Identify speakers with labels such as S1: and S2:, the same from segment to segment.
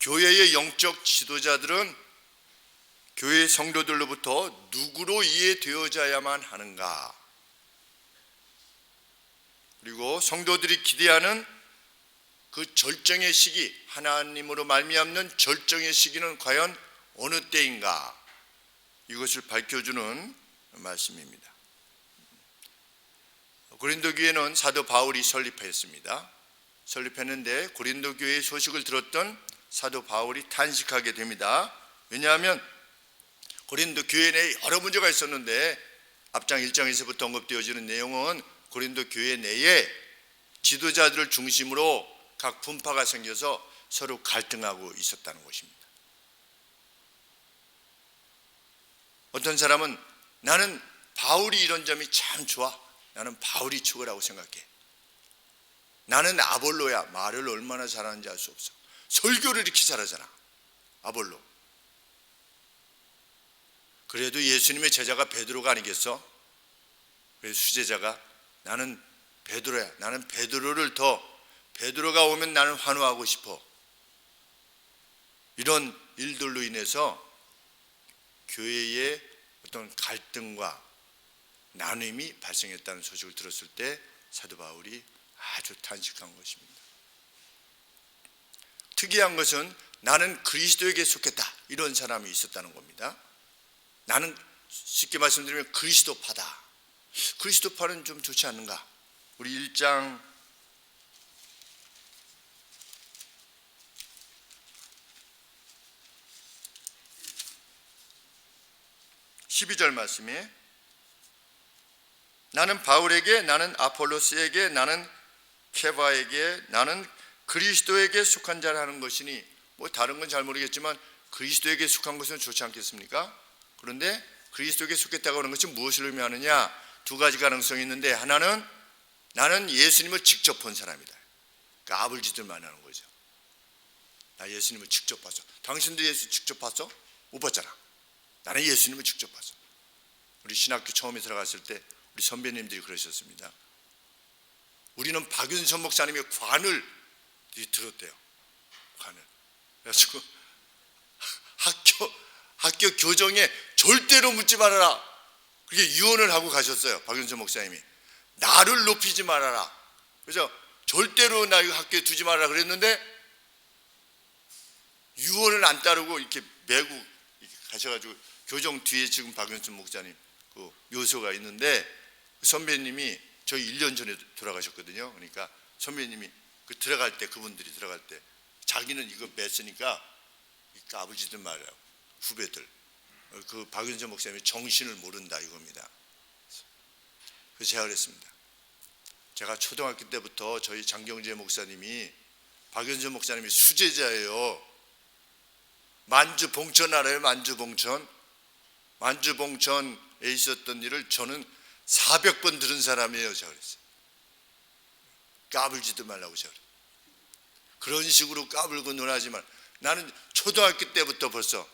S1: 교회의 영적 지도자들은 교회 성도들로부터 누구로 이해되어져야만 하는가? 그리고 성도들이 기대하는 그 절정의 시기, 하나님으로 말미암는 절정의 시기는 과연 어느 때인가? 이것을 밝혀주는 말씀입니다. 고린도 교회는 사도 바울이 설립했는데 고린도 교회의 소식을 들었던 사도 바울이 탄식하게 됩니다. 왜냐하면 고린도 교회 내에 여러 문제가 있었는데 앞장 1장에서부터 언급되어지는 내용은 고린도 교회 내에 지도자들을 중심으로 각 분파가 생겨서 서로 갈등하고 있었다는 것입니다. 어떤 사람은 나는 바울이 이런 점이 참 좋아. 나는 바울이 최고라고 생각해. 나는 아볼로야. 말을 얼마나 잘하는지 알 수 없어. 설교를 이렇게 잘하잖아. 아볼로. 그래도 예수님의 제자가 베드로가 아니겠어? 그래서 수제자가 나는 베드로야. 나는 베드로가 오면 나는 환호하고 싶어. 이런 일들로 인해서 교회의 어떤 갈등과 나눔이 발생했다는 소식을 들었을 때 사도 바울이 아주 탄식한 것입니다. 특이한 것은 나는 그리스도에게 속했다 이런 사람이 있었다는 겁니다. 나는 쉽게 말씀드리면 그리스도파다. 그리스도파는 좀 좋지 않는가? 우리 1장 12절 말씀에 나는 바울에게, 나는 아폴로스에게, 나는 케바에게, 나는 그리스도에게 속한 자를 하는 것이니, 뭐 다른 건 잘 모르겠지만 그리스도에게 속한 것은 좋지 않겠습니까? 그런데 그리스도에게 속했다고 하는 것이 무엇을 의미하느냐? 두 가지 가능성이 있는데, 하나는 나는 예수님을 직접 본 사람이다. 까불지들 말하는 거죠. 나 예수님을 직접 봤어. 당신도 예수 직접 봤어? 못 봤잖아. 나는 예수님을 직접 봤어. 우리 신학교 처음에 들어갔을 때 우리 선배님들이 그러셨습니다. 우리는 박윤선 목사님의 관을 들었대요. 관을. 그래가지고 학교 교정에 절대로 묻지 말아라. 그렇게 유언을 하고 가셨어요. 박윤선 목사님이. 나를 높이지 말아라. 그래서 절대로 나 이거 학교에 두지 말아라 그랬는데 유언을 안 따르고 이렇게 메고 이렇게 가셔가지고 교정 뒤에 지금 박윤선 목사님 그 묘소가 있는데 선배님이 저희 1년 전에 돌아가셨거든요. 그러니까 선배님이 그 들어갈 때 그분들이 들어갈 때 자기는 이거 맸으니까 까불지들 말아요. 후배들. 그 박윤선 목사님이 정신을 모른다 이겁니다. 그래서 제가 그랬습니다. 제가 초등학교 때부터 저희 장경재 목사님이 박윤선 목사님이 수제자예요. 만주 봉천 알아요? 만주 봉천. 만주 봉천에 있었던 일을 저는 400번 들은 사람이에요. 제가 그랬어요. 까불지도 말라고 제가 그랬어요. 그런 식으로 까불고 논하지 말. 나는 초등학교 때부터 벌써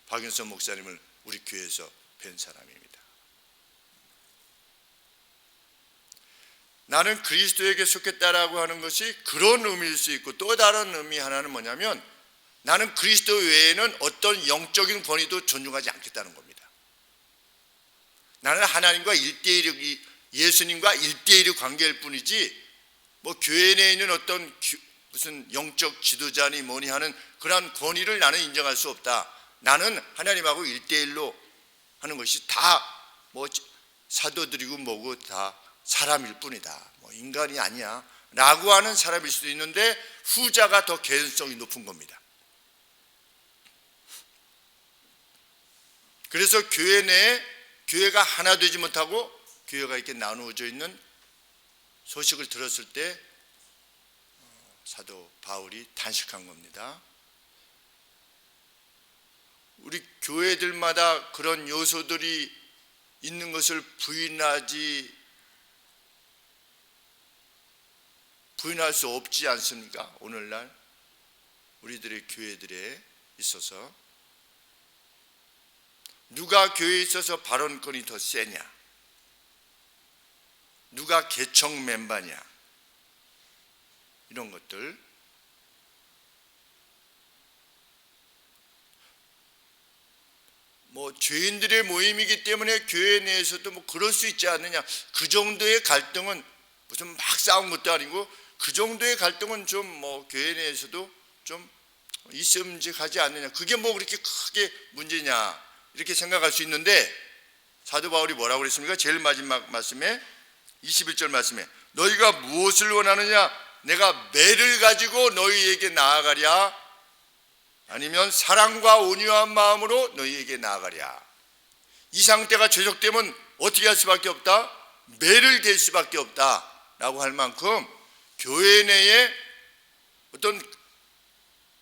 S1: 박윤선 목사님을 우리 교회에서 뵌 사람입니다. 나는 그리스도에게 속했다라고 하는 것이 그런 의미일 수 있고 또 다른 의미 하나는 뭐냐면 나는 그리스도 외에는 어떤 영적인 권위도 존중하지 않겠다는 겁니다. 나는 하나님과 1대1, 예수님과 1대1의 관계일 뿐이지 뭐 교회 내에 있는 어떤 무슨 영적 지도자니 뭐니 하는 그런 권위를 나는 인정할 수 없다. 나는 하나님하고 1대1로 하는 것이 다 뭐 사도들이고 뭐고 다 사람일 뿐이다. 뭐 인간이 아니야. 라고 하는 사람일 수도 있는데 후자가 더 개연성이 높은 겁니다. 그래서 교회 내에 교회가 하나 되지 못하고 교회가 이렇게 나누어져 있는 소식을 들었을 때 사도 바울이 탄식한 겁니다. 우리 교회들마다 그런 요소들이 있는 것을 부인할 수 없지 않습니까? 오늘날 우리들의 교회들에 있어서 누가 교회에 있어서 발언권이 더 세냐? 누가 개척 멤버냐? 이런 것들 뭐 죄인들의 모임이기 때문에 교회 내에서도 뭐 그럴 수 있지 않느냐, 그 정도의 갈등은 무슨 막 싸운 것도 아니고 그 정도의 갈등은 좀 뭐 교회 내에서도 좀 있음직하지 않느냐, 그게 뭐 그렇게 크게 문제냐 이렇게 생각할 수 있는데, 사도 바울이 뭐라고 그랬습니까? 제일 마지막 말씀에 21절 말씀에 너희가 무엇을 원하느냐, 내가 매를 가지고 너희에게 나아가랴, 아니면 사랑과 온유한 마음으로 너희에게 나아가랴. 이 상태가 죄속되면 어떻게 할 수밖에 없다? 매를 댈 수밖에 없다 라고 할 만큼 교회 내에 어떤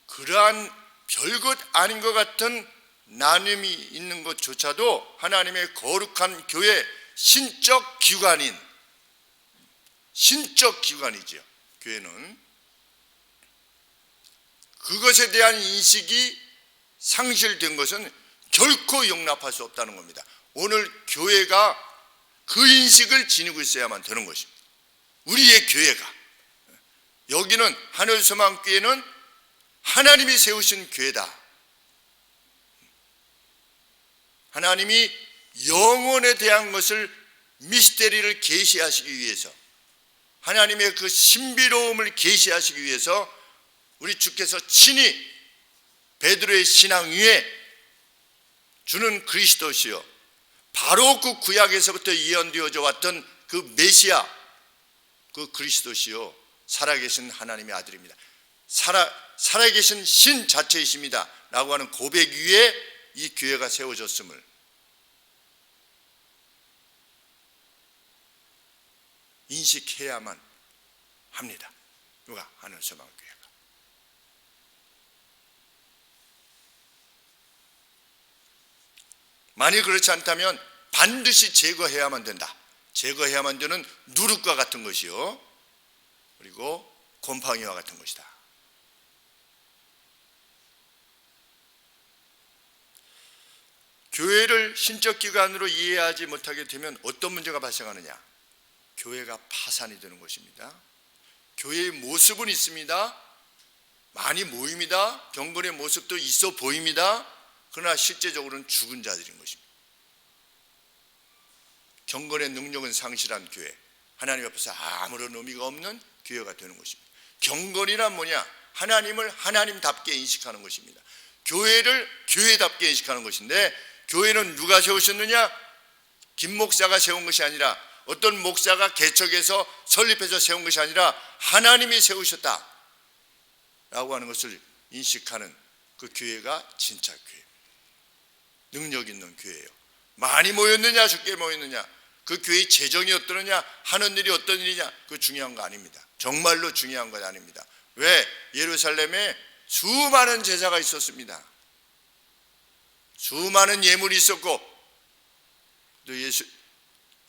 S1: 그러한 별것 아닌 것 같은 나눔이 있는 것조차도 하나님의 거룩한 교회, 신적 기관이죠. 교회는 그것에 대한 인식이 상실된 것은 결코 용납할 수 없다는 겁니다. 오늘 교회가 그 인식을 지니고 있어야만 되는 것입니다. 우리의 교회가, 여기는 하늘소망교회는 하나님이 세우신 교회다. 하나님이 영혼에 대한 것을, 미스테리를 계시하시기 위해서, 하나님의 그 신비로움을 계시하시기 위해서 우리 주께서 친히 베드로의 신앙 위에 주는 그리스도시요, 바로 그 구약에서부터 예언되어져 왔던 그 메시아, 그 그리스도시요, 살아계신 하나님의 아들입니다. 살아계신 신 자체이십니다 라고 하는 고백 위에 이 교회가 세워졌음을 인식해야만 합니다. 누가? 하늘소망교회가. 만일 그렇지 않다면 반드시 제거해야만 된다. 제거해야만 되는 누룩과 같은 것이요, 그리고 곰팡이와 같은 것이다. 교회를 신적 기관으로 이해하지 못하게 되면 어떤 문제가 발생하느냐? 교회가 파산이 되는 것입니다. 교회의 모습은 있습니다. 많이 모입니다. 경건의 모습도 있어 보입니다. 그러나 실제적으로는 죽은 자들인 것입니다. 경건의 능력은 상실한 교회, 하나님 앞에서 아무런 의미가 없는 교회가 되는 것입니다. 경건이란 뭐냐? 하나님을 하나님답게 인식하는 것입니다. 교회를 교회답게 인식하는 것인데, 교회는 누가 세우셨느냐? 김 목사가 세운 것이 아니라, 어떤 목사가 개척해서 설립해서 세운 것이 아니라 하나님이 세우셨다 라고 하는 것을 인식하는 그 교회가 진짜 교회, 능력 있는 교회예요. 많이 모였느냐 적게 모였느냐, 그 교회의 재정이 어떠느냐, 하는 일이 어떤 일이냐, 그거 중요한 거 아닙니다. 정말로 중요한 건 아닙니다. 왜? 예루살렘에 수많은 제사가 있었습니다. 수많은 예물이 있었고, 또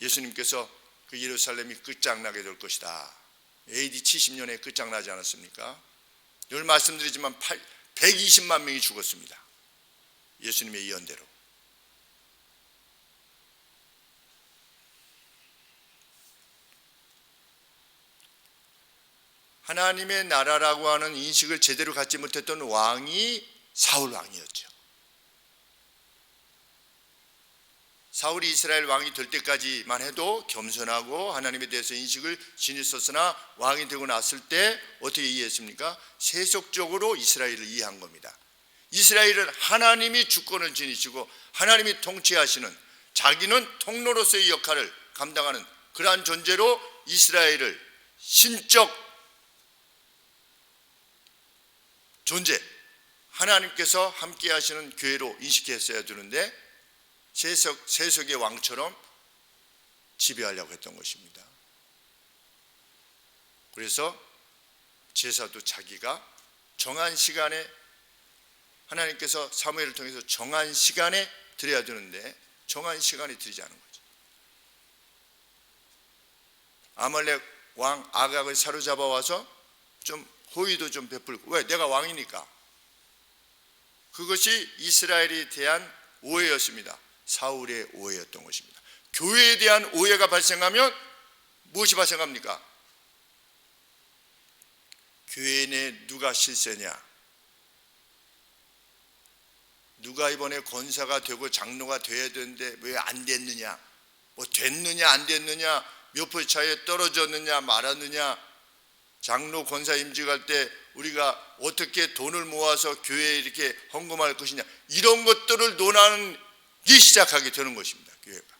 S1: 예수님께서 그 예루살렘이 끝장나게 될 것이다, AD 70년에 끝장나지 않았습니까? 늘 말씀드리지만 120만 명이 죽었습니다. 예수님의 예언대로. 하나님의 나라라고 하는 인식을 제대로 갖지 못했던 왕이 사울 왕이었죠. 사울이 이스라엘 왕이 될 때까지만 해도 겸손하고 하나님에 대해서 인식을 지녔었으나 왕이 되고 났을 때 어떻게 이해했습니까? 세속적으로 이스라엘을 이해한 겁니다. 이스라엘은 하나님이 주권을 지니시고 하나님이 통치하시는, 자기는 통로로서의 역할을 감당하는 그러한 존재로 이스라엘을 신적 존재, 하나님께서 함께 하시는 교회로 인식했어야 되는데 세속의 왕처럼 지배하려고 했던 것입니다. 그래서 제사도 자기가 정한 시간에, 하나님께서 사무엘을 통해서 정한 시간에 드려야 되는데 정한 시간에 드리지 않은 거죠. 아말렉 왕 아각을 사로잡아 와서 좀 호의도 좀 베풀고, 왜? 내가 왕이니까. 그것이 이스라엘에 대한 오해였습니다. 사울의 오해였던 것입니다. 교회에 대한 오해가 발생하면 무엇이 발생합니까? 교회 내 누가 실세냐, 누가 이번에 권사가 되고 장로가 돼야 되는데 왜 안 됐느냐, 뭐 됐느냐 안 됐느냐, 몇 표 차이에 떨어졌느냐 말았느냐, 장로 권사 임직할 때 우리가 어떻게 돈을 모아서 교회에 이렇게 헌금할 것이냐, 이런 것들을 논하기 시작하게 되는 것입니다. 교회가.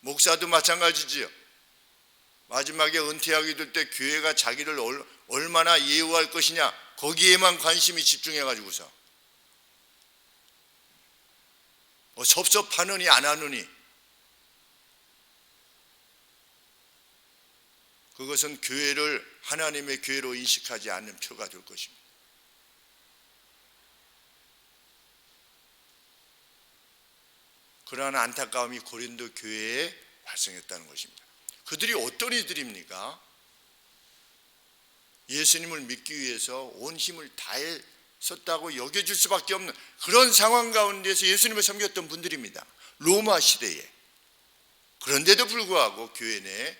S1: 목사도 마찬가지지요. 마지막에 은퇴하게 될 때 교회가 자기를 얼마나 예우할 것이냐, 거기에만 관심이 집중해가지고서 섭섭하느니 안 하느니, 그것은 교회를 하나님의 교회로 인식하지 않는 표가 될 것입니다. 그러한 안타까움이 고린도 교회에 발생했다는 것입니다. 그들이 어떤 이들입니까? 예수님을 믿기 위해서 온 힘을 다해 썼다고 여겨줄 수밖에 없는 그런 상황 가운데서 예수님을 섬겼던 분들입니다. 로마 시대에. 그런데도 불구하고 교회 내에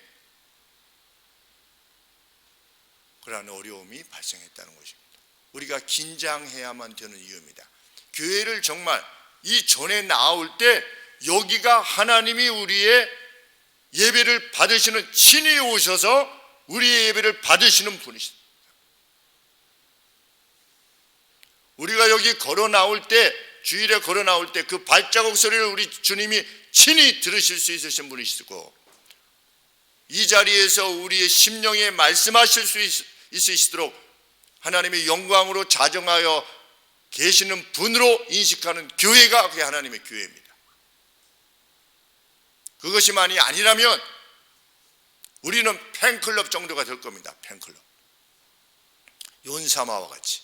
S1: 그러한 어려움이 발생했다는 것입니다. 우리가 긴장해야만 되는 이유입니다. 교회를 정말 이 전에 나올 때 여기가 하나님이 우리의 예배를 받으시는, 친히 오셔서 우리의 예배를 받으시는 분이십니다. 우리가 여기 걸어 나올 때, 주일에 걸어 나올 때 그 발자국 소리를 우리 주님이 친히 들으실 수 있으신 분이시고, 이 자리에서 우리의 심령에 말씀하실 수 있으시도록 하나님의 영광으로 자정하여 계시는 분으로 인식하는 교회가 그게 하나님의 교회입니다. 그것이만이 아니라면 우리는 팬클럽 정도가 될 겁니다. 팬클럽. 윤사마와 같이.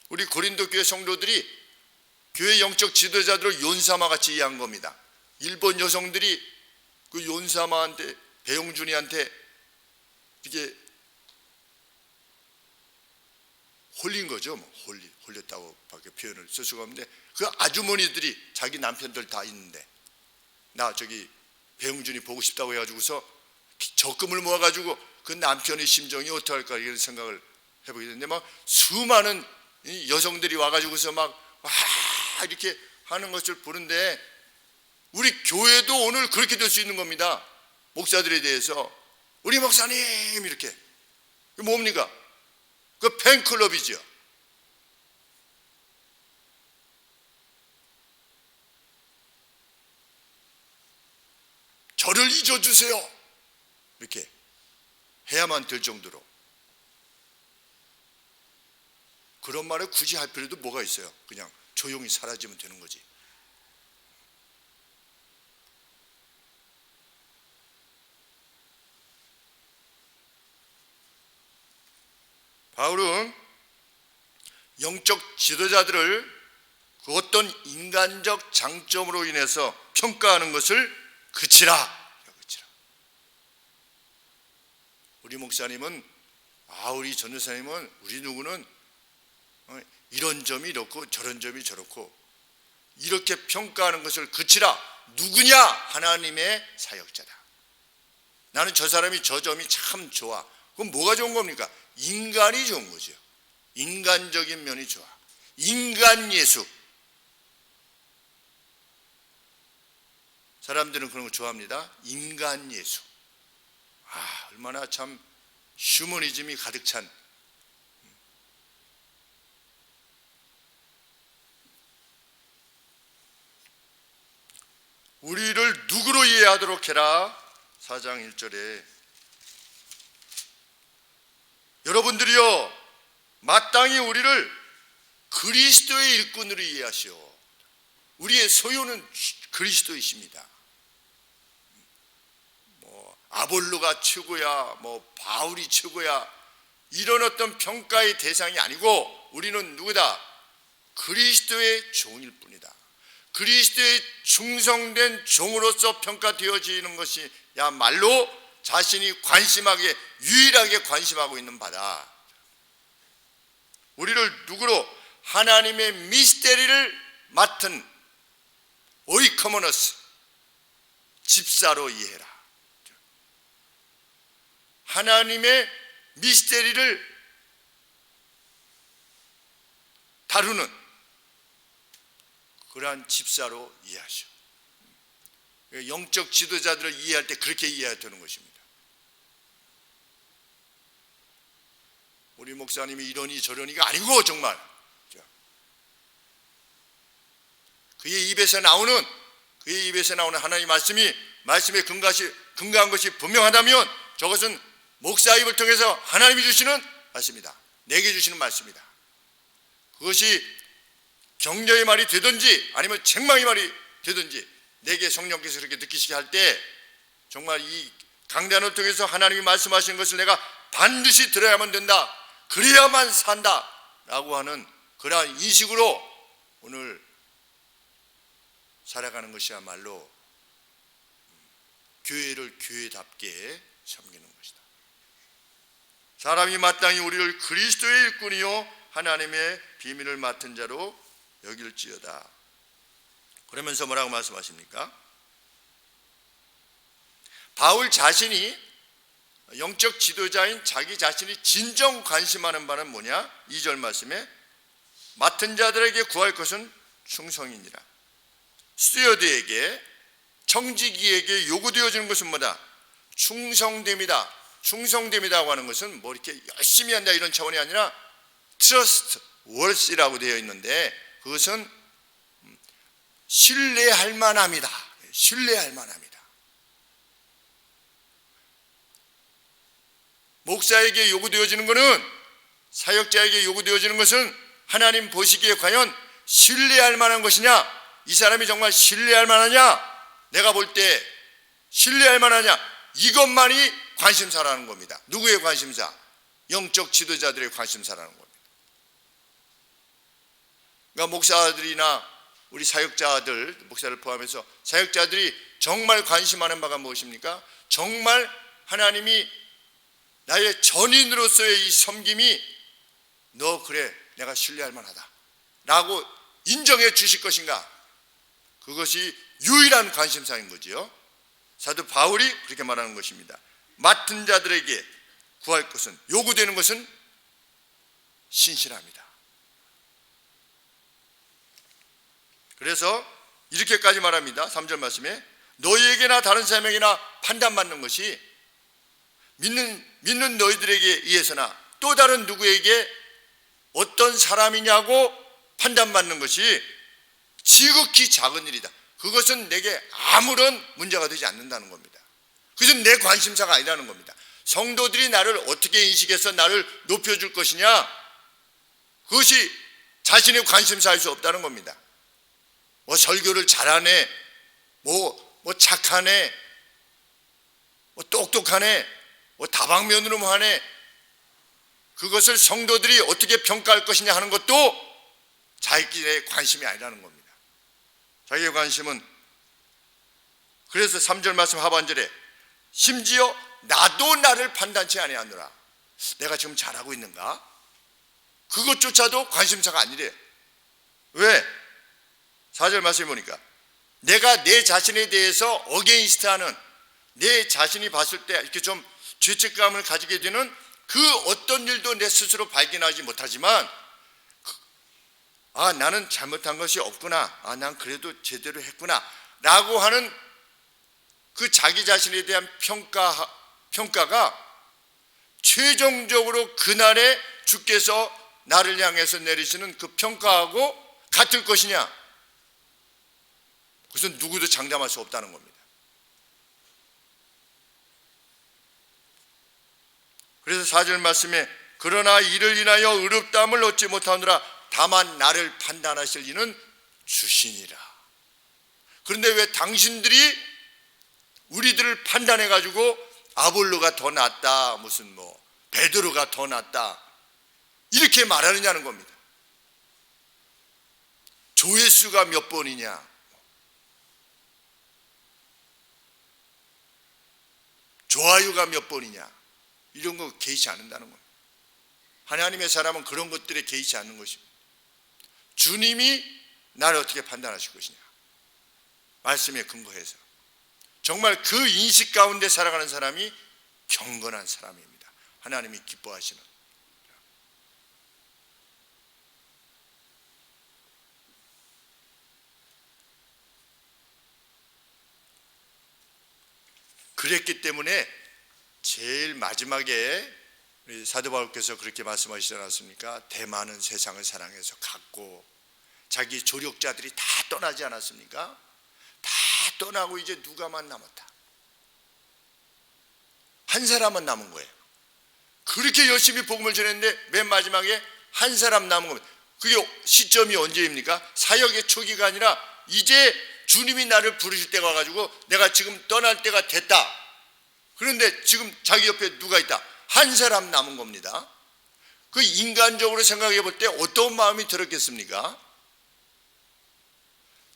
S1: 우리 고린도 교회 성도들이 교회 영적 지도자들을 윤사마 같이 이해한 겁니다. 일본 여성들이 그 윤사마한테, 배용준이한테 이게 홀린 거죠. 뭐 홀렸다고 밖에 표현을 쓸 수가 없는데, 그 아주머니들이 자기 남편들 다 있는데 나 저기 배용준이 보고 싶다고 해가지고서 적금을 모아가지고 그 남편의 심정이 어떡할까 이런 생각을 해보게 됐는데, 막 수많은 여성들이 와가지고서 막 이렇게 하는 것을 보는데, 우리 교회도 오늘 그렇게 될 수 있는 겁니다. 목사들에 대해서 우리 목사님 이렇게. 뭡니까? 그 팬클럽이죠. 저를 잊어주세요 이렇게 해야만 될 정도로. 그런 말을 굳이 할 필요도 뭐가 있어요. 그냥 조용히 사라지면 되는 거지. 바울은 영적 지도자들을 그 어떤 인간적 장점으로 인해서 평가하는 것을 그치라. 우리 목사님은, 우리 전도사님은, 우리 누구는 이런 점이 이렇고 저런 점이 저렇고, 이렇게 평가하는 것을 그치라. 누구냐? 하나님의 사역자다. 나는 저 사람이 저 점이 참 좋아. 그럼 뭐가 좋은 겁니까? 인간이 좋은 거죠. 인간적인 면이 좋아. 인간 예수. 사람들은 그런 거 좋아합니다. 인간 예수. 얼마나 참 휴머니즘이 가득 찬. 우리를 누구로 이해하도록 해라. 4장 1절에 여러분들이요 마땅히 우리를 그리스도의 일꾼으로 이해하시오. 우리의 소유는 그리스도이십니다. 아볼로가 최고야, 바울이 최고야, 이런 어떤 평가의 대상이 아니고 우리는 누구다? 그리스도의 종일 뿐이다. 그리스도의 충성된 종으로서 평가되어지는 것이야말로 자신이 관심하게, 유일하게 관심하고 있는 바다. 우리를 누구로? 하나님의 미스테리를 맡은 오이커모너스, 집사로 이해해라. 하나님의 미스테리를 다루는 그러한 집사로 이해하시오. 영적 지도자들을 이해할 때 그렇게 이해해야 되는 것입니다. 우리 목사님이 이러니 저러니가 아니고 정말 그의 입에서 나오는 하나님의 말씀에 근거한 것이 분명하다면 저것은 목사 입을 통해서 하나님이 주시는 말씀이다. 내게 주시는 말씀이다. 그것이 격려의 말이 되든지 아니면 책망의 말이 되든지 내게 성령께서 그렇게 느끼시게 할 때 정말 이 강단을 통해서 하나님이 말씀하시는 것을 내가 반드시 들어야만 된다, 그래야만 산다 라고 하는 그러한 인식으로 오늘 살아가는 것이야말로 교회를 교회답게 섬기는 것이다. 사람이 마땅히 우리를 그리스도의 일꾼이요 하나님의 비밀을 맡은 자로 여길지어다. 그러면서 뭐라고 말씀하십니까? 바울 자신이 영적 지도자인 자기 자신이 진정 관심하는 바는 뭐냐? 2절 말씀에 맡은 자들에게 구할 것은 충성이니라. 스튜어드에게, 청지기에게 요구되어지는 것은 뭐다? 충성됨이다. 충성됨이라고 하는 것은 뭐 이렇게 열심히 한다 이런 차원이 아니라 trust worthy라고 되어 있는데 그것은 신뢰할 만함이다. 신뢰할 만함이다. 목사에게 요구되어지는 것은, 사역자에게 요구되어지는 것은 하나님 보시기에 과연 신뢰할 만한 것이냐? 이 사람이 정말 신뢰할 만하냐? 내가 볼 때 신뢰할 만하냐? 이것만이 관심사라는 겁니다. 누구의 관심사? 영적 지도자들의 관심사라는 겁니다. 그러니까 목사들이나 우리 사역자들, 목사를 포함해서 사역자들이 정말 관심하는 바가 무엇입니까? 정말 하나님이 나의 전인으로서의 이 섬김이 너 그래 내가 신뢰할 만하다 라고 인정해 주실 것인가? 그것이 유일한 관심사인 거지요. 사도 바울이 그렇게 말하는 것입니다. 맡은 자들에게 구할 것은, 요구되는 것은 신실합니다. 그래서 이렇게까지 말합니다. 3절 말씀에 너희에게나 다른 사람에게나 판단받는 것이 믿는 너희들에게 의해서나 또 다른 누구에게 어떤 사람이냐고 판단받는 것이 지극히 작은 일이다. 그것은 내게 아무런 문제가 되지 않는다는 겁니다. 그것은 내 관심사가 아니라는 겁니다. 성도들이 나를 어떻게 인식해서 나를 높여줄 것이냐, 그것이 자신의 관심사일 수 없다는 겁니다. 뭐 설교를 잘하네, 뭐 착하네, 뭐 똑똑하네, 뭐 다방면으로 뭐 하네, 그것을 성도들이 어떻게 평가할 것이냐 하는 것도 자기의 관심이 아니라는 겁니다. 자기의 관심은, 그래서 3절 말씀 하반절에 심지어 나도 나를 판단치 아니하노라. 내가 지금 잘하고 있는가? 그것조차도 관심사가 아니래. 왜? 4절 말씀해 보니까 내가 내 자신에 대해서 어게인스트하는, 내 자신이 봤을 때 이렇게 좀 죄책감을 가지게 되는 그 어떤 일도 내 스스로 발견하지 못하지만 나는 잘못한 것이 없구나, 난 그래도 제대로 했구나 라고 하는 그 자기 자신에 대한 평가가 최종적으로 그날에 주께서 나를 향해서 내리시는 그 평가하고 같을 것이냐? 그것은 누구도 장담할 수 없다는 겁니다. 그래서 4절 말씀에 그러나 이를 인하여 의롭다함을 얻지 못하노라. 다만 나를 판단하실 이는 주시니라. 그런데 왜 당신들이 우리들을 판단해 가지고 아볼로가 더 낫다, 무슨 뭐 베드로가 더 낫다 이렇게 말하느냐는 겁니다. 조회수가 몇 번이냐, 좋아요가 몇 번이냐, 이런 거 개의치 않는다는 겁니다. 하나님의 사람은 그런 것들에 개의치 않는 것입니다. 주님이 나를 어떻게 판단하실 것이냐, 말씀에 근거해서 정말 그 인식 가운데 살아가는 사람이 경건한 사람입니다. 하나님이 기뻐하시는. 그랬기 때문에 제일 마지막에 사도 바울께서 그렇게 말씀하시지 않았습니까? 대만은 세상을 사랑해서 갔고, 자기 조력자들이 다 떠나지 않았습니까? 다 떠나고 이제 누가만 남았다. 한 사람만 남은 거예요. 그렇게 열심히 복음을 전했는데 맨 마지막에 한 사람 남은 겁니다. 그게 시점이 언제입니까? 사역의 초기가 아니라 이제 주님이 나를 부르실 때가 와가지고 내가 지금 떠날 때가 됐다. 그런데 지금 자기 옆에 누가 있다? 한 사람 남은 겁니다. 그 인간적으로 생각해 볼 때 어떤 마음이 들었겠습니까?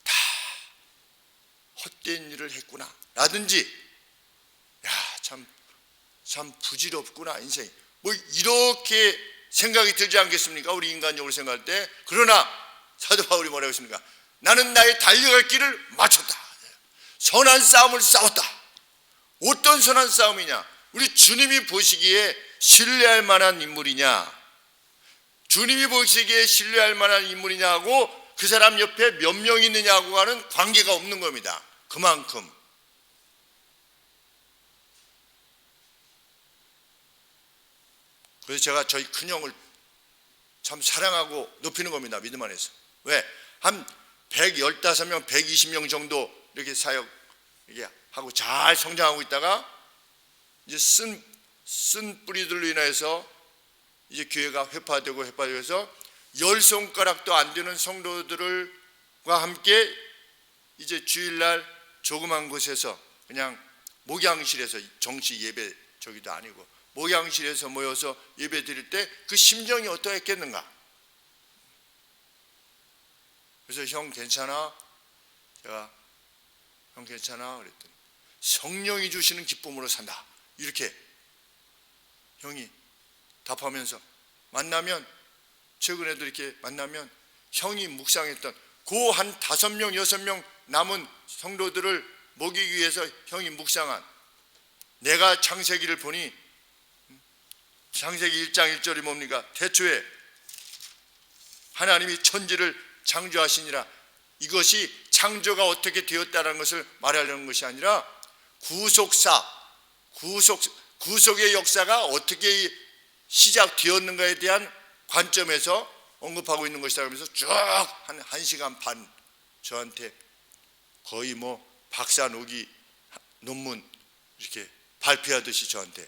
S1: 다 헛된 일을 했구나 라든지, 야, 참 부질없구나 인생이, 뭐 이렇게 생각이 들지 않겠습니까? 우리 인간적으로 생각할 때. 그러나 사도 바울이 뭐라고 했습니까? 나는 나의 달려갈 길을 마쳤다. 선한 싸움을 싸웠다. 어떤 선한 싸움이냐? 우리 주님이 보시기에 신뢰할 만한 인물이냐, 주님이 보시기에 신뢰할 만한 인물이냐 하고 그 사람 옆에 몇 명 있느냐고 하는 관계가 없는 겁니다. 그만큼 그래서 제가 저희 큰형을 참 사랑하고 높이는 겁니다. 믿음 안에서. 왜? 한 115명, 120명 정도 이렇게 사역 이게 하고 잘 성장하고 있다가 이제 쓴 뿌리들로 인해서 이제 교회가 회파되고 해서 10손가락도 안 되는 성도들과 함께 이제 주일날 조그만 곳에서 그냥 목양실에서 정식 예배 저기도 아니고 목양실에서 모여서 예배 드릴 때 그 심정이 어떠했겠는가. 그래서 형 괜찮아? 제가 형 괜찮아? 그랬더니 성령이 주시는 기쁨으로 산다. 이렇게 형이 답하면서 만나면, 최근에도 이렇게 만나면 형이 묵상했던 그 한 5명, 6명 남은 성도들을 먹이기 위해서 형이 묵상한, 내가 창세기를 보니 창세기 1장 1절이 뭡니까? 태초에 하나님이 천지를 창조하시니라. 이것이 창조가 어떻게 되었다는 것을 말하려는 것이 아니라 구속의 역사가 어떻게 시작되었는가에 대한 관점에서 언급하고 있는 것이다. 그러면서 쭉 한 1시간 반 저한테 거의 뭐 박사 노기 논문 이렇게 발표하듯이 저한테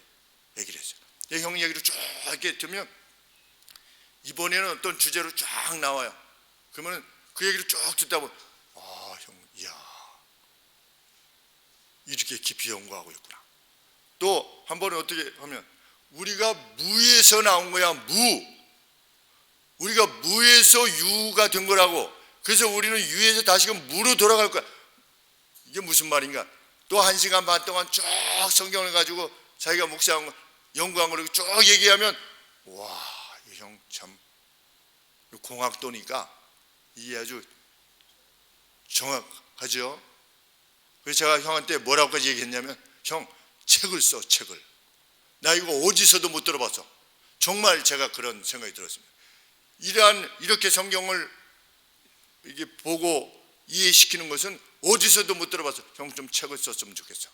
S1: 얘기를 했어요. 형 얘기를 쭉 이렇게 들으면 이번에는 어떤 주제로 쫙 나와요. 그러면 그 얘기를 쭉 듣다 보면 형, 이야, 이렇게 깊이 연구하고 있구나. 또 한 번은 어떻게 하면 우리가 무에서 나온 거야. 우리가 무에서 유가 된 거라고. 그래서 우리는 유에서 다시금 무로 돌아갈 거야. 이게 무슨 말인가? 또 1시간 반 동안 쭉 성경을 가지고 자기가 묵상한 거, 연구한 걸 쭉 얘기하면, 와, 이 형 참 공학도니까 이게 아주 정확하죠. 그래서 제가 형한테 뭐라고까지 얘기했냐면, 형 책을 써, 책을. 나 이거 어디서도 못 들어봤어. 정말 제가 그런 생각이 들었습니다. 이렇게 성경을 이게 보고 이해시키는 것은 어디서도 못 들어봤어. 형 좀 책을 썼으면 좋겠어.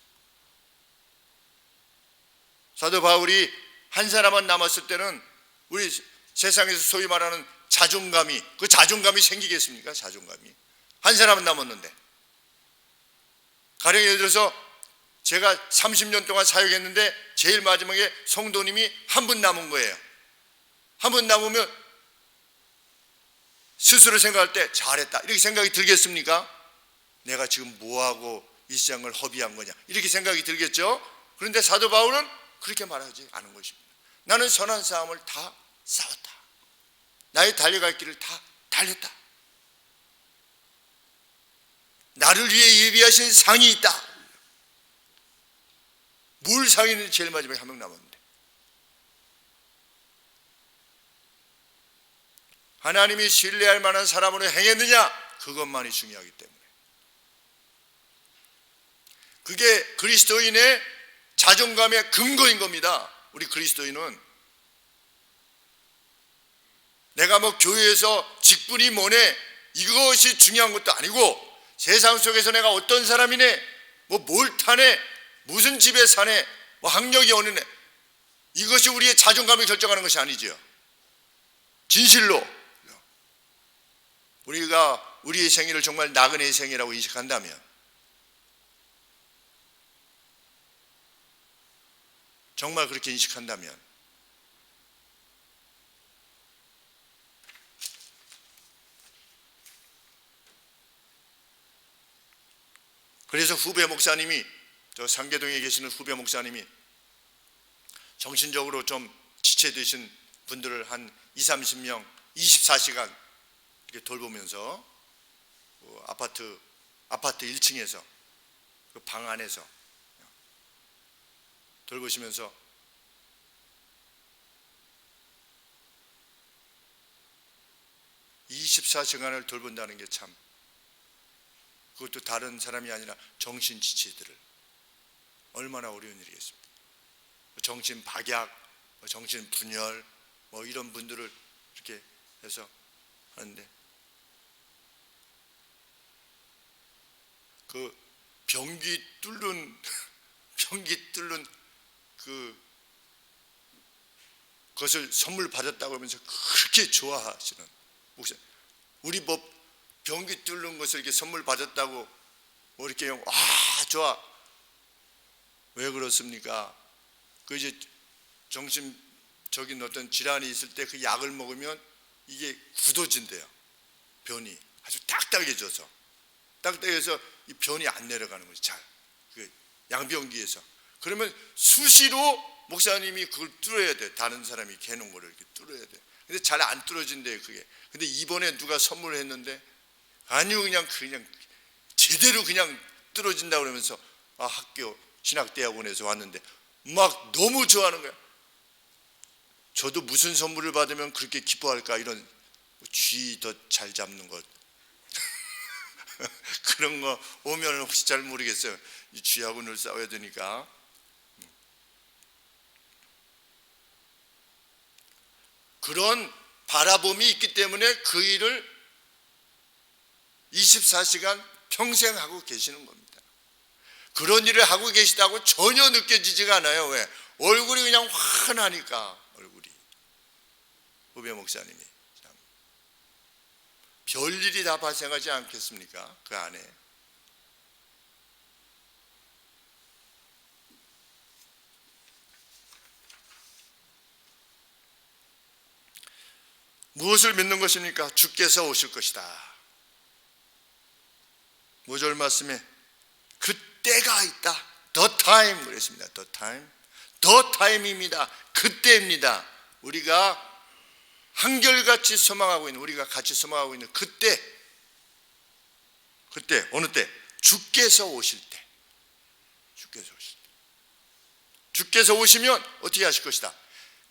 S1: 사도 바울이 한 사람만 남았을 때는 우리 세상에서 소위 말하는 자존감이, 그 자존감이 생기겠습니까? 자존감이. 한 사람은 남았는데. 가령 예를 들어서 제가 30년 동안 사역했는데 제일 마지막에 성도님이 한 분 남은 거예요. 한 분 남으면 스스로 생각할 때 잘했다 이렇게 생각이 들겠습니까? 내가 지금 뭐하고 이 세상을 허비한 거냐 이렇게 생각이 들겠죠. 그런데 사도 바울은 그렇게 말하지 않은 것입니다. 나는 선한 싸움을 다 싸웠다. 나의 달려갈 길을 다 달렸다. 나를 위해 예비하신 상이 있다. 뭘 상이 있는지 제일 마지막에 한 명 남았는데, 하나님이 신뢰할 만한 사람으로 행했느냐, 그것만이 중요하기 때문에. 그게 그리스도인의 자존감의 근거인 겁니다. 우리 그리스도인은. 내가 뭐 교회에서 직분이 뭐네 이것이 중요한 것도 아니고, 세상 속에서 내가 어떤 사람이네, 뭐 뭘 타네, 무슨 집에 사네, 뭐 학력이 어느 네, 이것이 우리의 자존감을 결정하는 것이 아니죠. 진실로 우리가 우리의 생애를 정말 나그네의 생애라고 인식한다면, 정말 그렇게 인식한다면, 그래서 후배 목사님이, 저 상계동에 계시는 후배 목사님이 정신적으로 좀 지체되신 분들을 한 20-30명 24시간 이렇게 돌보면서 아파트 1층에서 그 방 안에서 돌보시면서 (24시간을) 돌본다는 게 참, 그것도 다른 사람이 아니라 정신지체들을, 얼마나 어려운 일이겠습니까? 정신박약, 정신분열 뭐 이런 분들을 이렇게 해서 하는데, 그 변기 뚫는 그것을 선물 받았다고 하면서 그렇게 좋아하시는 목사, 우리 뭐 변기 뚫는 것을 이렇게 선물 받았다고 뭐 이렇게 좋아. 왜 그렇습니까? 그 이제 정신적인 어떤 질환이 있을 때 그 약을 먹으면 이게 굳어진대요. 변이 아주 딱딱해져서 이 변이 안 내려가는 거지, 잘. 그 양변기에서. 그러면 수시로 목사님이 그걸 뚫어야 돼. 다른 사람이 개놓은 거를 이렇게 뚫어야 돼. 근데 잘 안 뚫어진대요, 그게. 근데 이번에 누가 선물했는데, 아니요, 그냥 제대로 그냥 뚫어진다고 그러면서 학교 신학대학원에서 왔는데 막 너무 좋아하는 거야. 저도 무슨 선물을 받으면 그렇게 기뻐할까, 이런 쥐 더 잘 잡는 것 그런 거 오면 혹시 잘 모르겠어요. 이 쥐하고 늘 싸워야 되니까. 그런 바라봄이 있기 때문에 그 일을 24시간 평생 하고 계시는 겁니다. 그런 일을 하고 계시다고 전혀 느껴지지가 않아요. 왜? 얼굴이 그냥 환하니까. 얼굴이, 후배 목사님이 참 별일이 다 발생하지 않겠습니까? 그 안에. 무엇을 믿는 것입니까? 주께서 오실 것이다. 5절 말씀에 그때가 있다. The time 그랬습니다. The time. The time입니다. 그때입니다. 우리가 한결같이 소망하고 있는, 우리가 같이 소망하고 있는 그때 어느 때? 주께서 오실 때. 주께서 오시면 어떻게 하실 것이다?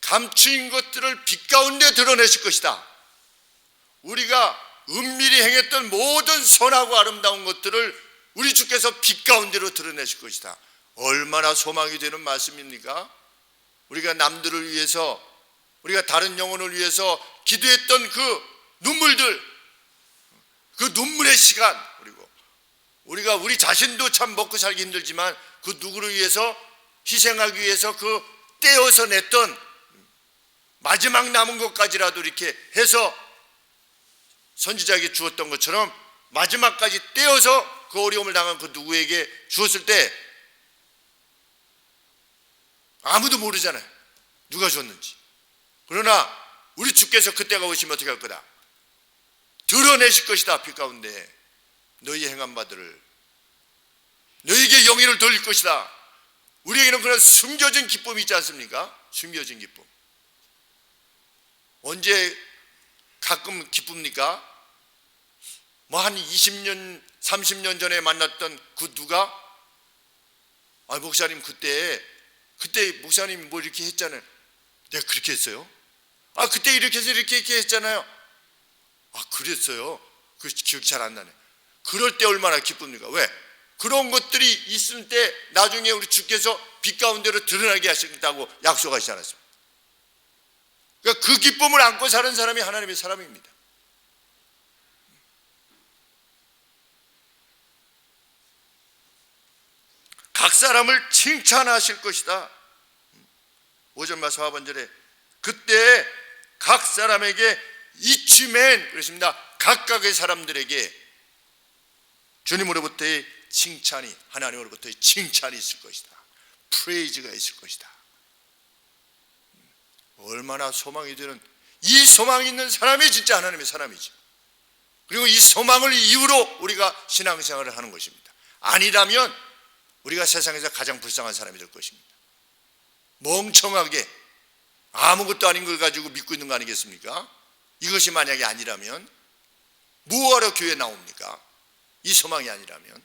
S1: 감추인 것들을 빛 가운데 드러내실 것이다. 우리가 은밀히 행했던 모든 선하고 아름다운 것들을 우리 주께서 빛 가운데로 드러내실 것이다. 얼마나 소망이 되는 말씀입니까? 우리가 남들을 위해서, 우리가 다른 영혼을 위해서 기도했던 그 눈물들, 그 눈물의 시간, 그리고 우리가 우리 자신도 참 먹고 살기 힘들지만 그 누구를 위해서 희생하기 위해서 그 떼어서 냈던 마지막 남은 것까지라도 이렇게 해서 선지자에게 주었던 것처럼 마지막까지 떼어서 그 어려움을 당한 그 누구에게 주었을 때 아무도 모르잖아요. 누가 줬는지. 그러나 우리 주께서 그때가 오시면 어떻게 할 거다? 드러내실 것이다. 빛 가운데 너희 행한 바들을, 너희에게 영예를 돌릴 것이다. 우리에게는 그런 숨겨진 기쁨이 있지 않습니까? 숨겨진 기쁨. 언제 가끔 기쁩니까? 뭐 한 20년, 30년 전에 만났던 그 누가, 목사님 그때 목사님이 뭐 이렇게 했잖아요. 내가 그렇게 했어요? 그때 이렇게 해서 이렇게 했잖아요. 그랬어요? 그 기억이 잘 안 나네. 그럴 때 얼마나 기쁩니까? 왜? 그런 것들이 있을 때 나중에 우리 주께서 빛 가운데로 드러나게 하시겠다고 약속하시지 않았습니까? 그러니까 그 기쁨을 안고 사는 사람이 하나님의 사람입니다. 각 사람을 칭찬하실 것이다. 5절 말씀 하반절에 그때 각 사람에게 이치맨 그렇습니다. 각각의 사람들에게 주님으로부터의 칭찬이, 하나님으로부터의 칭찬이 있을 것이다. 프레이즈가 있을 것이다. 얼마나 소망이 되는, 이 소망이 있는 사람이 진짜 하나님의 사람이죠. 그리고 이 소망을 이유로 우리가 신앙생활을 하는 것입니다. 아니라면 우리가 세상에서 가장 불쌍한 사람이 될 것입니다. 멍청하게 아무것도 아닌 걸 가지고 믿고 있는 거 아니겠습니까? 이것이 만약에 아니라면 뭐하러 교회에 나옵니까? 이 소망이 아니라면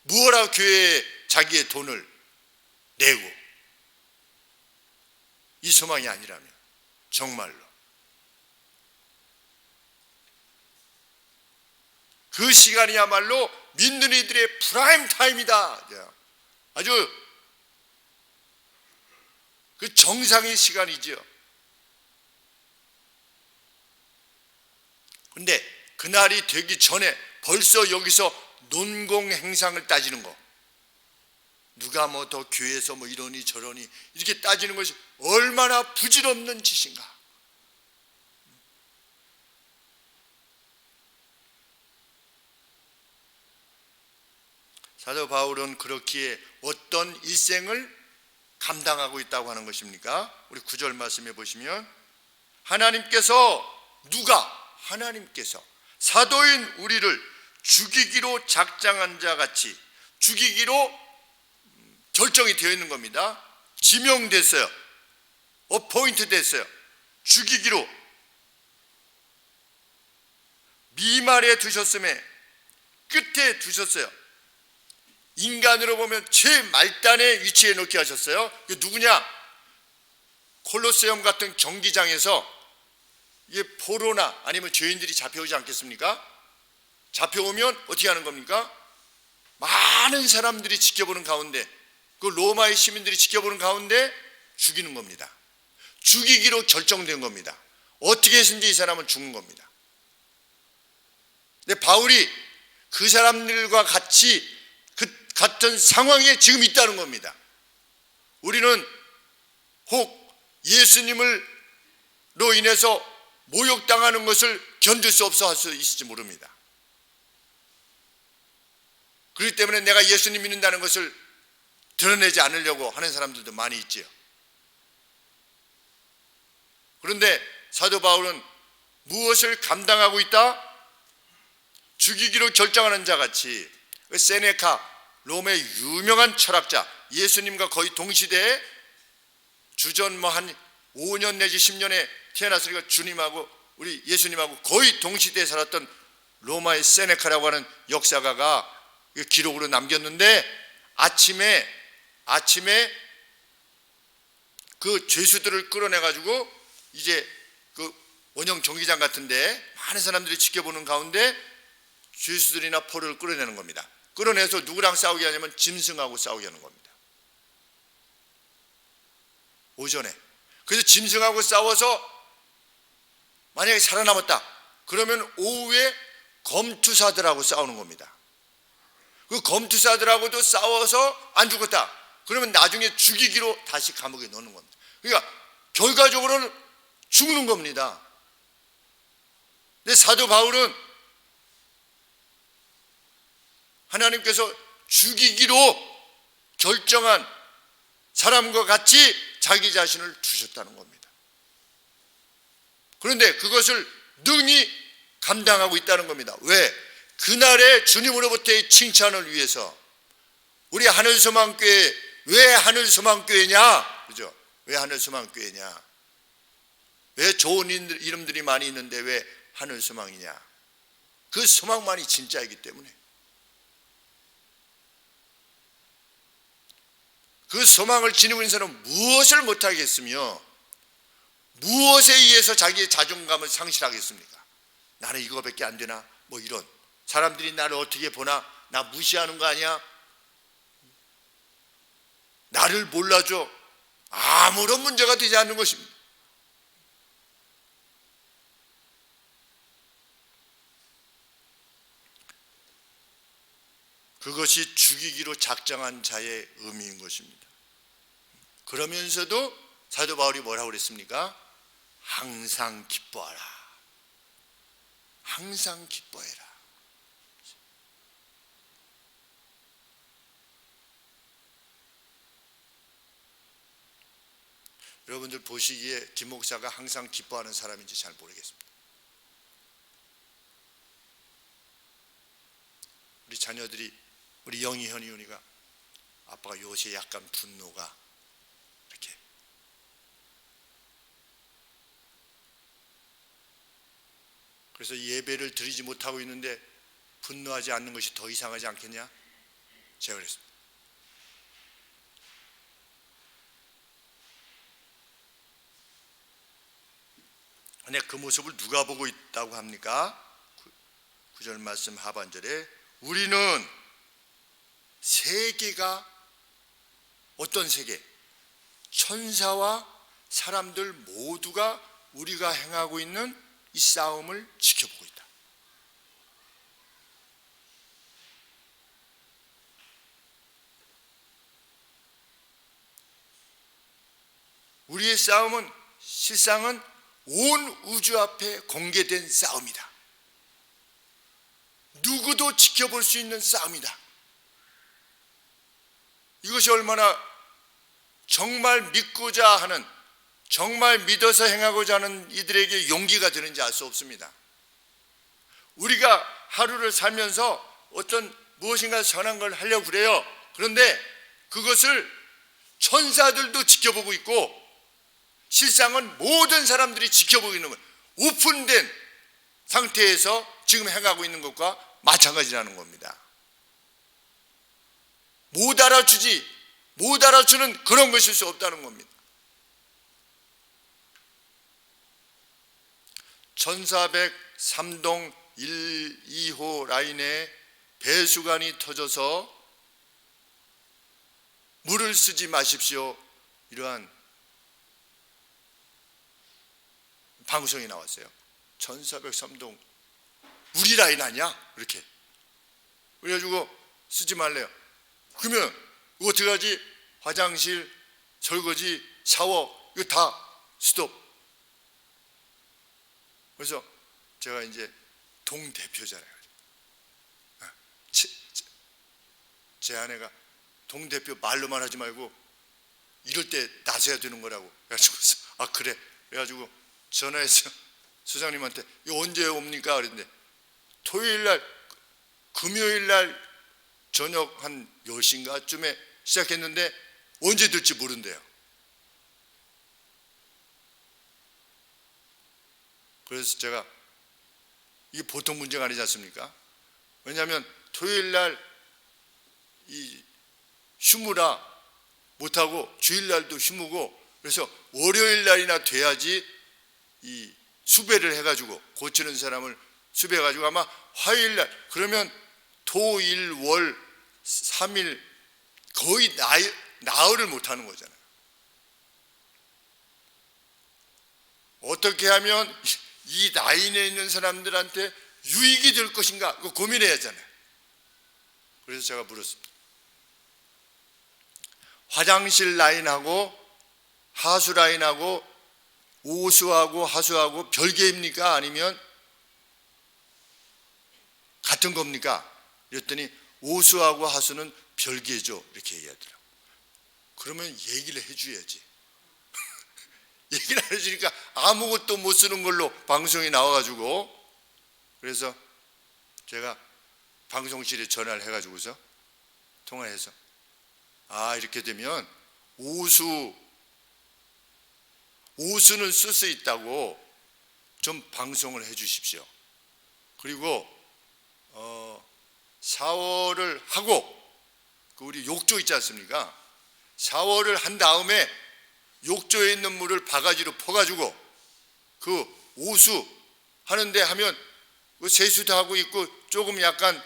S1: 뭐하러 교회에 자기의 돈을 내고, 이 소망이 아니라면 정말로 그 시간이야말로 믿는 이들의 프라임 타임이다. 아주 그 정상의 시간이죠. 그런데 그날이 되기 전에 벌써 여기서 논공 행상을 따지는 거, 누가 뭐 더 교회에서 뭐 이러니 저러니 이렇게 따지는 것이 얼마나 부질없는 짓인가. 사도 바울은 그렇기에 어떤 일생을 감당하고 있다고 하는 것입니까? 우리 9절 말씀해 보시면 하나님께서 사도인 우리를 죽이기로 작정한 자 같이, 죽이기로 결정이 되어 있는 겁니다. 지명됐어요. 어포인트 됐어요. 죽이기로 미말에 두셨음에 끝에 두셨어요. 인간으로 보면 최말단의 위치에 놓게 하셨어요. 이게 누구냐? 콜로세움 같은 경기장에서 이게 포로나 아니면 죄인들이 잡혀오지 않겠습니까? 잡혀오면 어떻게 하는 겁니까? 많은 사람들이 지켜보는 가운데, 그 로마의 시민들이 지켜보는 가운데 죽이는 겁니다. 죽이기로 결정된 겁니다. 어떻게 해서든지 이 사람은 죽는 겁니다. 근데 바울이 그 사람들과 같은 상황에 지금 있다는 겁니다. 우리는 혹 예수님으로 인해서 모욕당하는 것을 견딜 수 없어 할 수 있을지 모릅니다. 그렇기 때문에 내가 예수님 믿는다는 것을 드러내지 않으려고 하는 사람들도 많이 있지요. 그런데 사도 바울은 무엇을 감당하고 있다? 죽이기로 결정하는 자 같이, 세네카 롬의 유명한 철학자, 예수님과 거의 동시대에 주전 한 5년 내지 10년에 태어났으니까 주님하고 우리 예수님하고 거의 동시대에 살았던 로마의 세네카라고 하는 역사가가 기록으로 남겼는데, 아침에 그 죄수들을 끌어내가지고 이제 그 원형 경기장 같은데 많은 사람들이 지켜보는 가운데 죄수들이나 포로를 끌어내는 겁니다. 끌어내서 누구랑 싸우게 하냐면 짐승하고 싸우게 하는 겁니다. 오전에. 그래서 짐승하고 싸워서 만약에 살아남았다 그러면 오후에 검투사들하고 싸우는 겁니다. 그 검투사들하고도 싸워서 안 죽었다 그러면 나중에 죽이기로 다시 감옥에 넣는 겁니다. 그러니까 결과적으로는 죽는 겁니다. 근데 사도 바울은 하나님께서 죽이기로 결정한 사람과 같이 자기 자신을 두셨다는 겁니다. 그런데 그것을 능히 감당하고 있다는 겁니다. 왜? 그날의 주님으로부터의 칭찬을 위해서. 우리 하늘소망교회, 왜 하늘소망교회냐? 그죠? 왜 하늘소망교회냐? 왜 좋은 이름들이 많이 있는데 왜 하늘소망이냐? 그 소망만이 진짜이기 때문에. 그 소망을 지니고 있는 사람은 무엇을 못하겠으며 무엇에 의해서 자기의 자존감을 상실하겠습니까? 나는 이거밖에 안 되나? 뭐 이런 사람들이 나를 어떻게 보나? 나 무시하는 거 아니야? 나를 몰라줘? 아무런 문제가 되지 않는 것입니다. 그것이 죽이기로 작정한 자의 의미인 것입니다. 그러면서도 사도 바울이 뭐라고 그랬습니까? 항상 기뻐하라. 항상 기뻐해라. 여러분들 보시기에 김 목사가 항상 기뻐하는 사람인지 잘 모르겠습니다. 우리 자녀들이, 우리 영희, 현이, 윤이가 아빠가 요새 약간 분노가 이렇게, 그래서 예배를 드리지 못하고 있는데 분노하지 않는 것이 더 이상하지 않겠냐? 제가 그랬습니다. 근데 그 모습을 누가 보고 있다고 합니까? 9절 말씀 하반절에 우리는 세계가 어떤 세계? 천사와 사람들 모두가 우리가 행하고 있는 이 싸움을 지켜보고 있다. 우리의 싸움은 실상은 온 우주 앞에 공개된 싸움이다. 누구도 지켜볼 수 있는 싸움이다. 이것이 얼마나 정말 믿고자 하는, 정말 믿어서 행하고자 하는 이들에게 용기가 되는지 알 수 없습니다. 우리가 하루를 살면서 어떤 무엇인가 선한 걸 하려고 그래요. 그런데 그것을 천사들도 지켜보고 있고 실상은 모든 사람들이 지켜보고 있는 거예요. 오픈된 상태에서 지금 행하고 있는 것과 마찬가지라는 겁니다. 못 알아주는 그런 것일 수 없다는 겁니다. 1403동 1, 2호 라인에 배수관이 터져서 물을 쓰지 마십시오. 이러한 방송이 나왔어요. 1403동 우리 라인 아니야? 이렇게. 그래가지고 쓰지 말래요. 그러면 이거 어떻게 하지? 화장실, 설거지, 샤워 이거 다 스톱. 그래서 제가 이제 동대표잖아요. 제 아내가 동대표 말로만 하지 말고 이럴 때 나서야 되는 거라고. 그래가지고 아 그래. 그래가지고 전화해서 수장님한테 이거 언제 옵니까? 그랬는데 토요일날, 금요일날 저녁 한 10시인가쯤에 시작했는데 언제 될지 모른대요. 그래서 제가 이게 보통 문제가 아니지 않습니까? 왜냐하면 토요일날 이 휴무라 못하고 주일날도 휴무고, 그래서 월요일날이나 돼야지 이 수배를 해가지고 고치는 사람을 수배해가지고 아마 화요일날, 그러면 토, 일, 월 3일 거의 나흘을 못하는 거잖아요. 어떻게 하면 이 라인에 있는 사람들한테 유익이 될 것인가 그거 고민해야 하잖아요. 그래서 제가 물었습니다. 화장실 라인하고 하수 라인하고 오수하고 하수하고 별개입니까? 아니면 같은 겁니까? 이랬더니 오수하고 하수는 별개죠. 이렇게 얘기하더라고요. 그러면 얘기를 해줘야지. 얘기를 안 해주니까 아무것도 못 쓰는 걸로 방송이 나와가지고, 그래서 제가 방송실에 전화를 해가지고서 통화해서 아 이렇게 되면 오수는 쓸 수 있다고 좀 방송을 해 주십시오. 그리고 샤워를 하고 우리 욕조 있지 않습니까? 샤워를 한 다음에 욕조에 있는 물을 바가지로 퍼가지고 그 오수 하는데 하면 뭐 세수도 하고 있고 조금 약간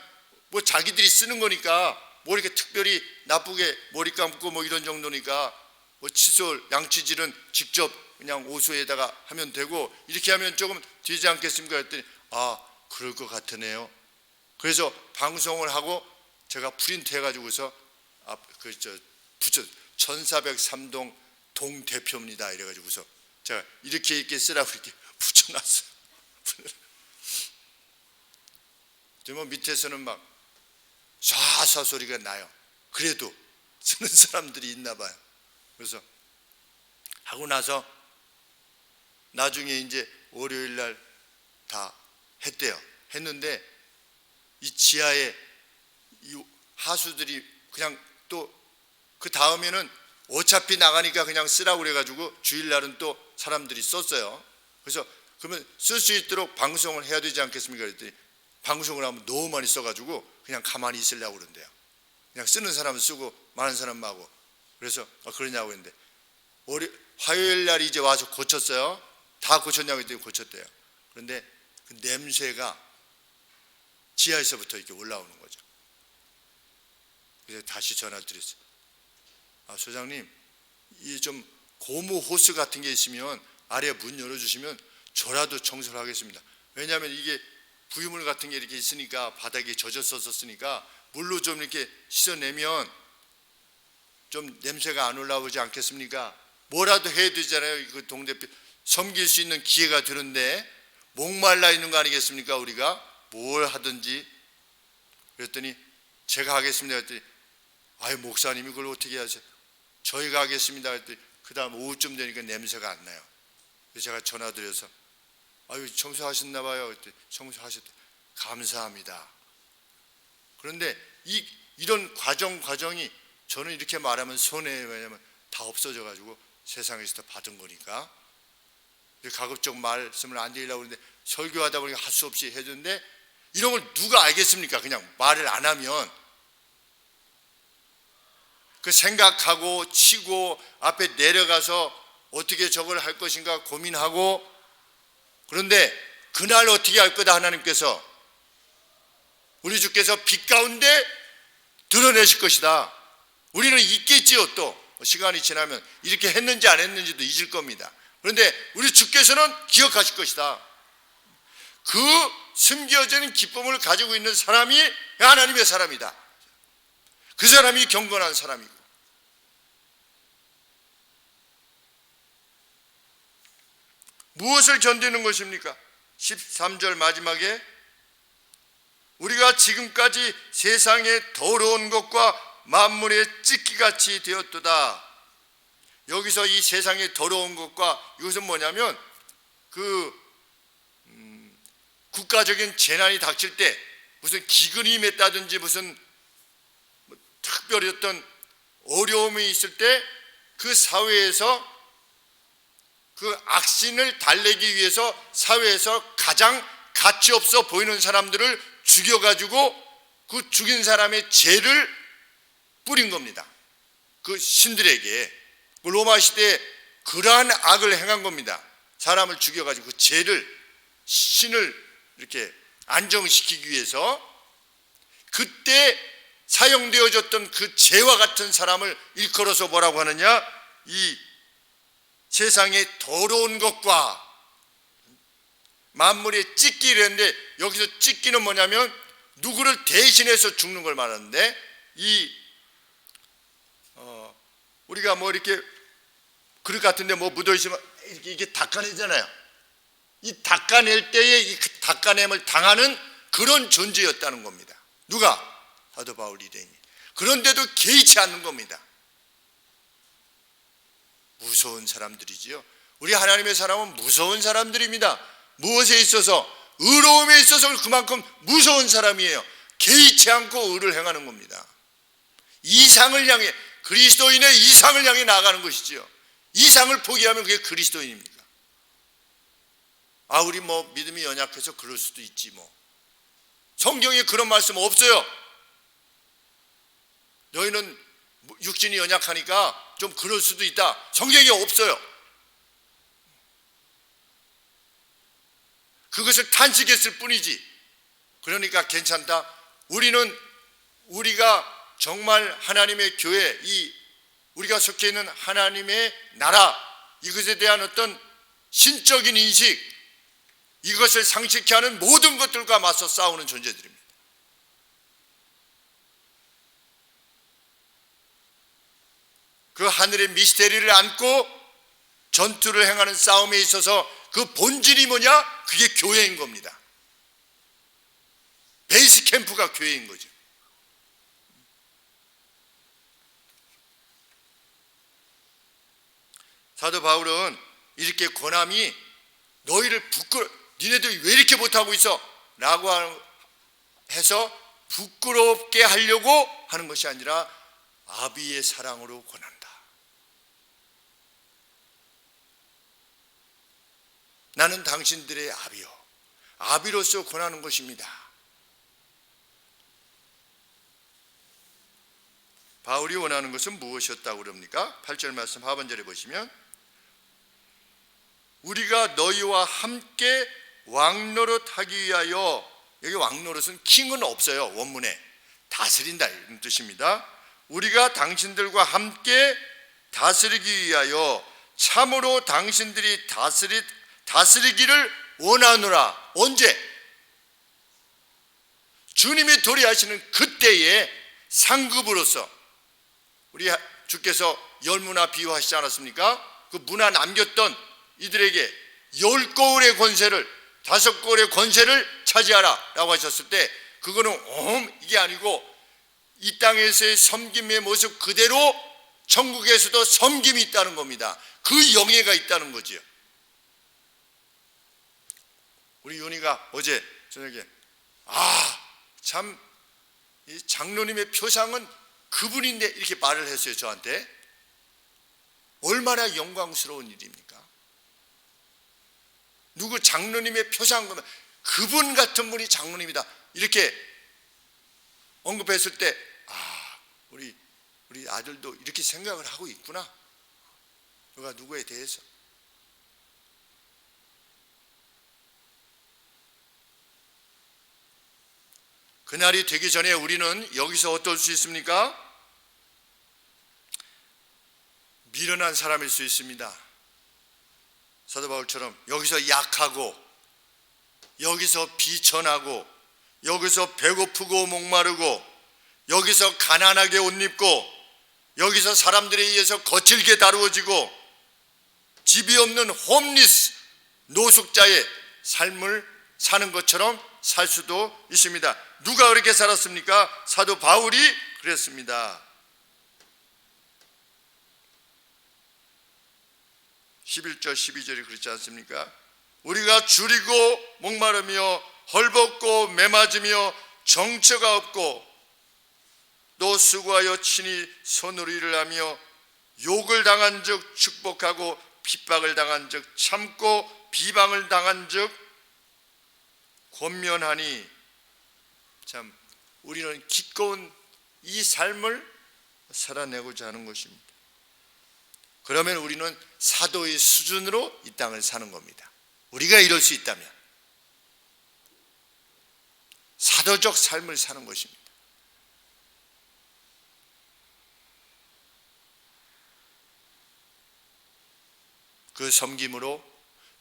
S1: 뭐 자기들이 쓰는 거니까 뭐 이렇게 특별히 나쁘게 머리 감고 뭐 이런 정도니까 뭐 칫솔, 양치질은 직접 그냥 오수에다가 하면 되고 이렇게 하면 조금 되지 않겠습니까? 했더니 그럴 것 같으네요. 그래서 방송을 하고 제가 프린트 해가지고서 붙여 1403동 동대표입니다 이래가지고서 제가 이렇게 쓰라고 이렇게 붙여놨어요. 그러면 밑에서는 막 쏴쏴 소리가 나요. 그래도 쓰는 사람들이 있나 봐요. 그래서 하고 나서 나중에 이제 월요일 날 다 했대요. 했는데 이 지하에 이 하수들이 그냥 또 그 다음에는 어차피 나가니까 그냥 쓰라고 그래가지고 주일날은 또 사람들이 썼어요. 그래서 그러면 쓸 수 있도록 방송을 해야 되지 않겠습니까? 그랬더니 방송을 하면 너무 많이 써가지고 그냥 가만히 있으려고 그런대요. 그냥 쓰는 사람은 쓰고 많은 사람은 하고. 그래서 그러냐고 했는데 화요일 날 이제 와서 고쳤어요. 다 고쳤냐고 했더니 고쳤대요. 그런데 그 냄새가 지하에서부터 이렇게 올라오는 거죠. 그래서 다시 전화를 드렸어요. 소장님, 이 좀 고무 호스 같은 게 있으면 아래 문 열어주시면 저라도 청소를 하겠습니다. 왜냐하면 이게 부유물 같은 게 이렇게 있으니까 바닥에 젖었었으니까 물로 좀 이렇게 씻어내면 좀 냄새가 안 올라오지 않겠습니까? 뭐라도 해야 되잖아요. 그 동대표 섬길 수 있는 기회가 되는데 목말라 있는 거 아니겠습니까? 우리가 뭘 하든지. 그랬더니 제가 하겠습니다. 그랬더니 목사님이 그걸 어떻게 하세요? 저희가 하겠습니다. 그랬더니 그 다음 오후쯤 되니까 냄새가 안 나요. 그래서 제가 전화드려서 청소하셨나 봐요. 그랬더니 청소하셨대. 감사합니다. 그런데 이런 과정이 저는 이렇게 말하면 손해예요. 왜냐하면 다 없어져 가지고 세상에서 받은 거니까. 가급적 말씀을 안 드리려고 그러는데 설교하다 보니까 할 수 없이 해줬는데 이런 걸 누가 알겠습니까? 그냥 말을 안 하면. 그 생각하고 치고 앞에 내려가서 어떻게 저걸 할 것인가 고민하고. 그런데 그날 어떻게 할 거다 하나님께서 우리 주께서 빛 가운데 드러내실 것이다. 우리는 잊겠지요. 또 시간이 지나면 이렇게 했는지 안 했는지도 잊을 겁니다. 그런데 우리 주께서는 기억하실 것이다. 그 숨겨진 기쁨을 가지고 있는 사람이 하나님의 사람이다. 그 사람이 경건한 사람이고. 무엇을 견디는 것입니까? 13절 마지막에 우리가 지금까지 세상의 더러운 것과 만물의 찢기같이 되었도다. 여기서 이 세상의 더러운 것과 이것은 뭐냐면 국가적인 재난이 닥칠 때 무슨 기근이 맺다든지 무슨 특별히 어떤 어려움이 있을 때 그 사회에서 그 악신을 달래기 위해서 사회에서 가장 가치 없어 보이는 사람들을 죽여가지고 그 죽인 사람의 죄를 뿌린 겁니다. 그 신들에게. 로마 시대에 그러한 악을 행한 겁니다. 사람을 죽여가지고 그 죄를 신을 이렇게 안정시키기 위해서 그때 사용되어졌던 그 죄와 같은 사람을 일컬어서 뭐라고 하느냐? 이 세상의 더러운 것과 만물의 찢기를. 여기서 찢기는 뭐냐면 누구를 대신해서 죽는 걸 말하는데 우리가 뭐 이렇게 그릇 같은데 뭐 묻어있으면 이게 닦아내잖아요. 이 닦아낼 때에 이 닦아냄을 당하는 그런 존재였다는 겁니다. 누가? 사도 바울 유대인이. 그런데도 개의치 않는 겁니다. 무서운 사람들이지요. 우리 하나님의 사람은 무서운 사람들입니다. 무엇에 있어서? 의로움에 있어서 그만큼 무서운 사람이에요. 개의치 않고 의를 행하는 겁니다. 이상을 향해, 그리스도인의 이상을 향해 나아가는 것이지요. 이상을 포기하면 그게 그리스도인입니까? 우리 뭐 믿음이 연약해서 그럴 수도 있지 뭐. 성경에 그런 말씀 없어요. 너희는 육신이 연약하니까 좀 그럴 수도 있다. 성경에 없어요. 그것을 탄식했을 뿐이지 그러니까 괜찮다. 우리가 정말 하나님의 교회, 우리가 속해 있는 하나님의 나라, 이것에 대한 어떤 신적인 인식, 이것을 상식케 하는 모든 것들과 맞서 싸우는 존재들입니다. 그 하늘의 미스테리를 안고 전투를 행하는 싸움에 있어서 그 본질이 뭐냐? 그게 교회인 겁니다. 베이스 캠프가 교회인 거죠. 사도 바울은 이렇게 고난이 너희를 니네들이 왜 이렇게 못하고 있어? 라고 해서 부끄럽게 하려고 하는 것이 아니라 아비의 사랑으로 고난다. 나는 당신들의 아비요, 아비로서 권하는 것입니다. 바울이 원하는 것은 무엇이었다고 그럽니까? 8절 말씀 하반절에 보시면 우리가 너희와 함께 왕노릇하기 위하여, 여기 왕노릇은 킹은 없어요. 원문에 다스린다 이런 뜻입니다. 우리가 당신들과 함께 다스리기 위하여 참으로 당신들이 다스리기를 원하노라. 언제? 주님이 도래하시는 그때의 상급으로서. 우리 주께서 열문화 비유하시지 않았습니까? 그 문화 남겼던 이들에게 10거울의 권세를, 5거울의 권세를 차지하라 라고 하셨을 때, 그거는 이게 아니고 이 땅에서의 섬김의 모습 그대로 천국에서도 섬김이 있다는 겁니다. 그 영예가 있다는 거지요. 우리 윤희가 어제 저녁에 참 이 장로님의 표상은 그분인데 이렇게 말을 했어요. 저한테. 얼마나 영광스러운 일입니까? 누구 장로님의 표상, 그분 같은 분이 장로님이다 이렇게 언급했을 때 우리 아들도 이렇게 생각을 하고 있구나. 누가 누구에 대해서. 그날이 되기 전에 우리는 여기서 어떨 수 있습니까? 미련한 사람일 수 있습니다. 사도 바울처럼 여기서 약하고, 여기서 비천하고, 여기서 배고프고 목마르고, 여기서 가난하게 옷 입고, 여기서 사람들에 의해서 거칠게 다루어지고, 집이 없는 홈리스, 노숙자의 삶을 사는 것처럼 살 수도 있습니다. 누가 그렇게 살았습니까? 사도 바울이 그랬습니다. 11절 12절이 그렇지 않습니까? 우리가 줄이고 목마르며 헐벗고 매맞으며 정처가 없고 또 수고하여 친히 손으로 일을 하며 욕을 당한 즉 축복하고 핍박을 당한 즉 참고 비방을 당한 즉 권면하니. 참 우리는 기꺼운 이 삶을 살아내고자 하는 것입니다. 그러면 우리는 사도의 수준으로 이 땅을 사는 겁니다. 우리가 이럴 수 있다면 사도적 삶을 사는 것입니다. 그 섬김으로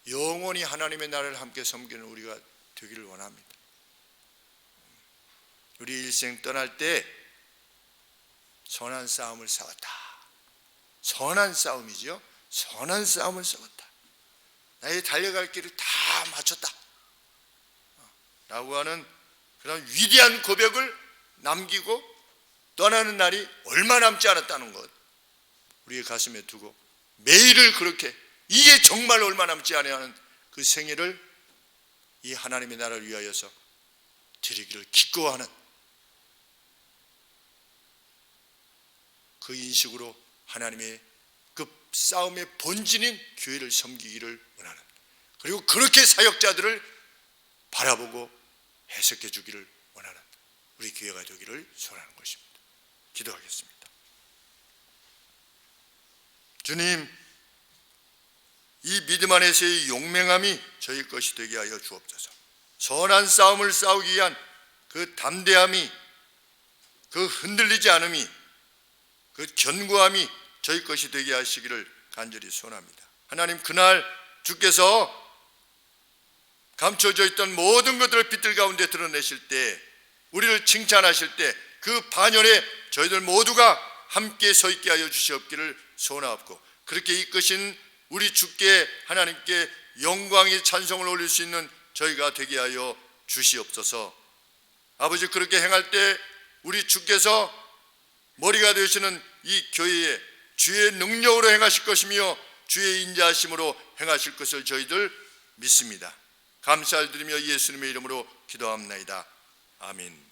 S1: 영원히 하나님의 나라를 함께 섬기는 우리가 되기를 원합니다. 우리 일생 떠날 때 선한 싸움을 싸웠다. 선한 싸움이지요. 선한 싸움을 싸웠다. 나의 달려갈 길을 다 마쳤다 라고 하는 그런 위대한 고백을 남기고 떠나는 날이 얼마 남지 않았다는 것, 우리의 가슴에 두고 매일을 그렇게, 이게 정말 얼마 남지 않은 그 생애를 이 하나님의 나라를 위하여서 드리기를 기꺼워하는 그 인식으로 하나님의 그 싸움의 본진인 교회를 섬기기를 원하는, 그리고 그렇게 사역자들을 바라보고 해석해 주기를 원하는 우리 교회가 되기를 소원하는 것입니다. 기도하겠습니다. 주님, 이 믿음 안에서의 용맹함이 저희 것이 되게 하여 주옵소서. 선한 싸움을 싸우기 위한 그 담대함이, 그 흔들리지 않음이, 그 견고함이 저희 것이 되게 하시기를 간절히 소원합니다. 하나님, 그날 주께서 감춰져 있던 모든 것들을 빛들 가운데 드러내실 때, 우리를 칭찬하실 때 그 반열에 저희들 모두가 함께 서 있게 하여 주시옵기를 소원하옵고, 그렇게 이끄신 우리 주께, 하나님께 영광의 찬송을 올릴 수 있는 저희가 되게 하여 주시옵소서. 아버지, 그렇게 행할 때 우리 주께서 머리가 되시는 이 교회에 주의 능력으로 행하실 것이며 주의 인자하심으로 행하실 것을 저희들 믿습니다. 감사를 드리며 예수님의 이름으로 기도합나이다. 아멘.